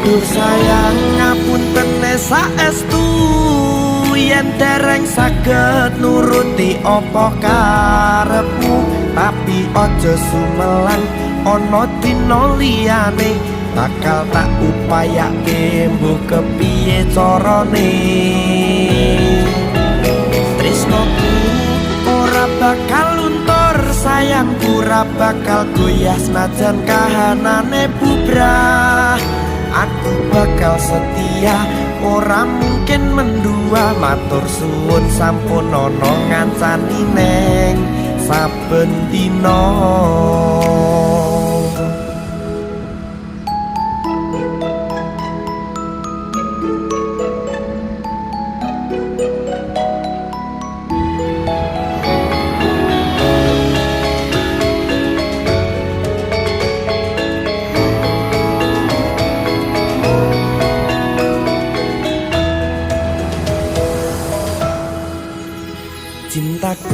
Duh sayang ngapunten saestu yen dereng saged nuruti apa karepmu tapi aja sumelan ana dina liyane bakal tak upayake mbuh kepiye carane tresnoku ora bakal luntur sayangku ora bakal goyah senajan kahanane bubrah aku bakal setia ora mungkin mendua matur suwun sampun ana ngancani neng saben dina cintaku